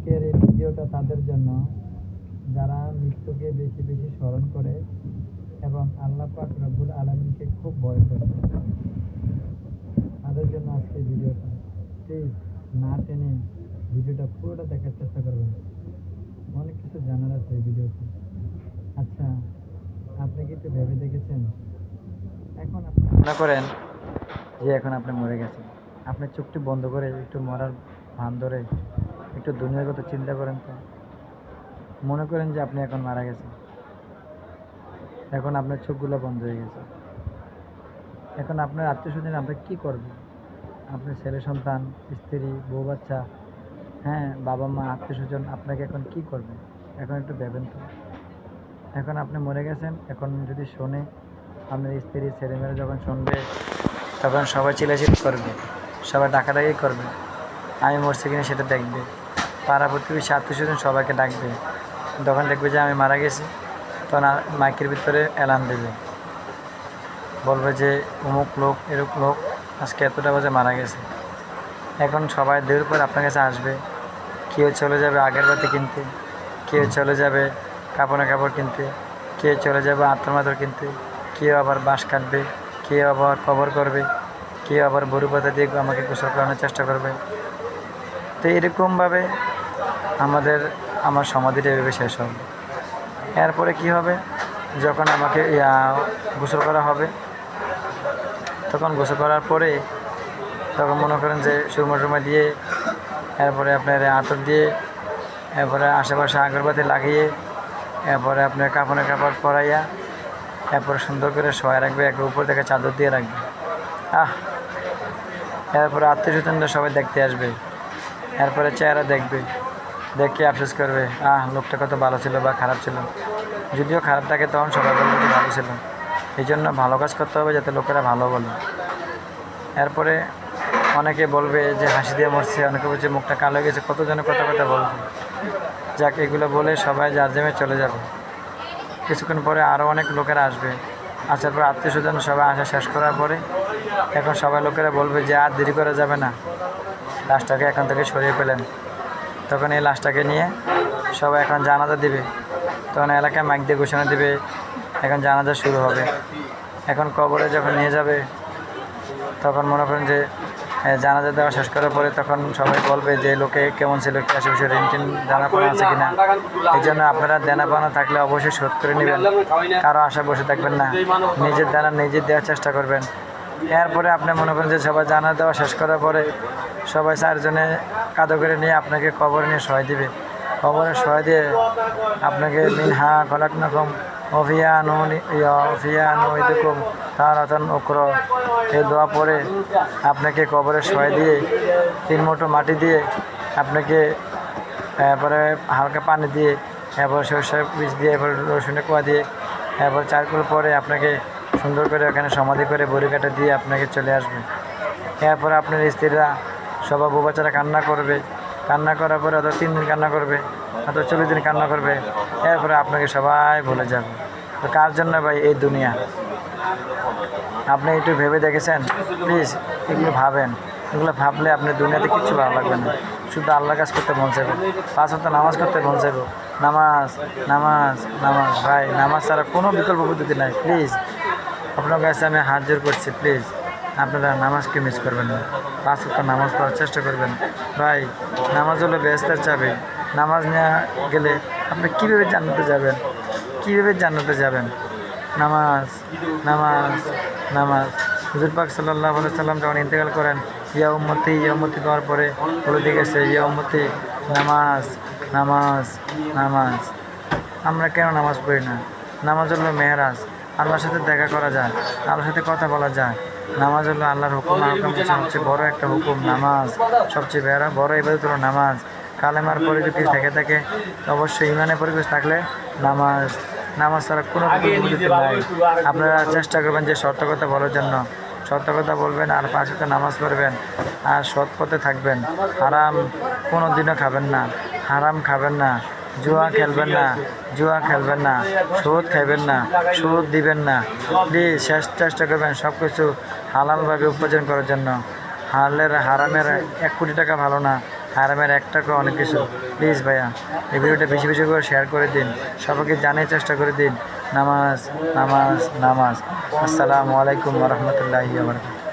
আজকের এই ভিডিওটা তাদের জন্য যারা মৃত্যুকে বেশি বেশি স্মরণ করে এবং আল্লাহ পাক রব্বুল আলামিনকে খুব ভয় করে, তাদের জন্য আজকে ভিডিওটা। প্লিজ না টেনে ভিডিওটা পুরোটা দেখার চেষ্টা করবেন, অনেক কিছু জানার আছে এই ভিডিওতে। আচ্ছা, আপনি কি একটু ভেবে দেখেছেন, এখন আপনি মনে করেন যে এখন আপনি মরে গেছেন, আপনি চোখটি বন্ধ করে একটু মরার ভান ধরে একটু দুনিয়ার কথা চিন্তা করেন তো। মনে করেন যে আপনি এখন মারা গেছেন, এখন আপনার চোখগুলো বন্ধ হয়ে গেছে, এখন আপনার আত্মীয় স্বজন আপনার কী করবে? আপনার ছেলে সন্তান, স্ত্রী, বউ বাচ্চা, হ্যাঁ, বাবা মা, আত্মীয় স্বজন আপনাকে এখন কী করবে? এখন একটু ভেবেন তো। এখন আপনি মরে গেছেন, এখন যদি শোনে, আপনার স্ত্রী ছেলেমেয়েরা যখন শুনবে, তখন সবাই চিল্লাচিল্লি করবে, সবাই ডাকাডাকি করবে, আমি মরছি কিনা সেটা দেখবে, পাড়া প্রতিবেশী আত্মীয় স্বজন সবাইকে ডাকবে, তখন দেখবে যে আমি মারা গেছি, তখন মাইকের ভিতরে অ্যালার্ম দেবে, বলবে যে অমুক লোক এরকম লোক আজকে এতটা বাজে মারা গেছে। এখন সবাই দেওয়ার পর আপনার কাছে আসবে, কেউ চলে যাবে আগের বাতি কিনতে, কেউ চলে যাবে কাপড়ে কাপড় কিনতে, কেউ চলে যাবে আতর মাতর কিনতে, কেউ আবার বাঁশ কাটবে, কেউ আবার কবর করবে, কেউ আবার বড়ু পাতা দিয়ে আমাকে গোসল করানোর চেষ্টা করবে। তো এরকমভাবে আমার সমাধিটা এভাবে শেষ হবে। এরপরে কি হবে, যখন আমাকে গোসল করা হবে, তখন গোসল করার পরে তখন মনে করেন যে সুরমা টুরমা দিয়ে, এরপরে আপনার আতর দিয়ে, এরপরে আশেপাশে আগরবাতি লাগিয়ে, এরপরে আপনার কাপড়ের কাপড় পরাইয়া, এরপরে সুন্দর করে শোয়া রাখবে, একটা উপর থেকে চাদর দিয়ে রাখবে। এরপরে আত্মীয় স্বজনরা সবাই দেখতে আসবে, এরপরে চেহারা দেখবে, দেখে আফসোস করবে, লোকটা কত ভালো ছিল বা খারাপ ছিল। যদিও খারাপ থাকে তখন সবাই বলবে যে ভালো ছিল। এই জন্য ভালো কাজ করতে হবে যাতে লোকেরা ভালো বলে। এরপরে অনেকে বলবে যে হাসি দিয়ে মরছে, অনেকে বলছে মুখটা কালো হয়ে গেছে, কতজনে কথা বলবে। যাক, এগুলো বলে সবাই যার জমে চলে যাবে। কিছুক্ষণ পরে আরও অনেক লোকেরা আসবে, আসার পর আত্মীয় স্বজন সবাই আসা শেষ করার পরে এখন সবাই লোকেরা বলবে যে আর দেরি করা যাবে না, লাশটাকে এখান থেকে সরিয়ে ফেলেন। তখন এই লাশটাকে নিয়ে সবাই এখন জানাজা দিবে, তখন এলাকায় মাইক দিয়ে ঘোষণা দিবে এখন জানাজা শুরু হবে। এখন কবরে যখন নিয়ে যাবে, তখন মনে করেন যে জানাজা দেওয়া শেষ করার পরে তখন সবাই বলবে যে লোকে কেমন ছিল, কি আশেপাশে ঋণ টিন দেনা পাওনা আছে কিনা। এই জন্য আপনারা দেনা পাওনা থাকলে অবশ্যই শোধ করে নেবেন, কারো আশায় বসে থাকবেন না, নিজের দেনা নিজে দেওয়ার চেষ্টা করবেন। এরপরে আপনি মনে করেন যে সবাই জানা দেওয়া শেষ করার পরে সবাই চারজনে কাঁধে করে নিয়ে আপনাকে কবরে নিয়ে সহায় দিবে। কবরে সহায় দিয়ে আপনাকে মিনহা খলাকনাকুম অফিয়ানুকুম তারাতান উকর এই দোয়া পরে আপনাকে কবরে সহায় দিয়ে 3 মুঠো মাটি দিয়ে আপনাকে এরপরে হালকা পানি দিয়ে, এরপর সরষের বীজ দিয়ে, এরপর রসুনের কোয়া দিয়ে, এরপর চারকুল পরে আপনাকে সুন্দর করে ওখানে সমাধি করে বড়ি কাটা দিয়ে আপনাকে চলে আসবে। এরপরে আপনার স্ত্রীরা সবাই বউ বাচ্চারা কান্না করবে, কান্না করার পরে অত 3 দিন কান্না করবে, অত 40 দিন কান্না করবে, এরপরে আপনাকে সবাই ভুলে যাবে। তো কার জন্য ভাই এই দুনিয়া? আপনি একটু ভেবে দেখেছেন? প্লিজ এগুলো ভাবেন, এগুলো ভাবলে আপনি দুনিয়াতে কিচ্ছু ভালো লাগবে না, শুধু আল্লাহ কাজ করতে মন চাইবে, 5 ওয়াক্ত নামাজ করতে মন চাইবে। নামাজ নামাজ নামাজ, ভাই নামাজ ছাড়া কোনো বিকল্প পদ্ধতি নাই। প্লিজ আপনার কাছে আমি হাত জোর করছি, প্লিজ আপনারা নামাজকে মিস করবেন না, 5 ওয়াক্ত নামাজ পড়ার চেষ্টা করবেন। ভাই নামাজ হলো বেহেশতের চাবি, নামাজ নেওয়া গেলে আপনি কীভাবে জান্নাতে যাবেন, কীভাবে জান্নাতে যাবেন? নামাজ নামাজ নামাজ। হুজুর পাক সাল্লাল্লাহু আলাইহি সাল্লাম যখন ইন্তেকাল করেন, ইয়া উম্মতি দেওয়ার পরে বলে দিয়ে গেছে, ইয়া উম্মতি নামাজ নামাজ নামাজ। আমরা কেন নামাজ পড়ি না? নামাজ হলো মেহরাজ, আল্লাহর সাথে দেখা করা যায়, আল্লাহর সাথে কথা বলা যায়। নামাজ হলো আল্লাহর হুকুম, সবচেয়ে বড় একটা হুকুম নামাজ, সবচেয়ে বড় ইবাদত হলো নামাজ। কালেমার পরে যদি থাকে অবশ্যই ইমানের পরিবেশ থাকলে নামাজ, নামাজ ছাড়া কোনো পদ্ধতি নাই। আপনারা চেষ্টা করবেন যে সত্য কথা বলার জন্য, সত্য কথা বলবেন আর 5 ওয়াক্ত নামাজ পড়বেন আর সৎ পথে থাকবেন। হারাম কোনো দিনও খাবেন না, হারাম খাবেন না, জুয়া খেলবেন না, সুদ খাইবেন না, সুদ দিবেন না। প্লিজ চেষ্টা করবেন সব কিছু হালালভাবে উপার্জন করার জন্য। হারামের 1 কোটি টাকা ভালো না, হারামের 1 টাকা অনেক কিছু। প্লিজ ভাইয়া এই ভিডিওটা বেশি বেশি করে শেয়ার করে দিন, সবাইকে জানার চেষ্টা করে দিন। নামাজ নামাজ নামাজ। আসসালামু আলাইকুম ওয়া রাহমাতুল্লাহি ওয়া বারাকাতুহু।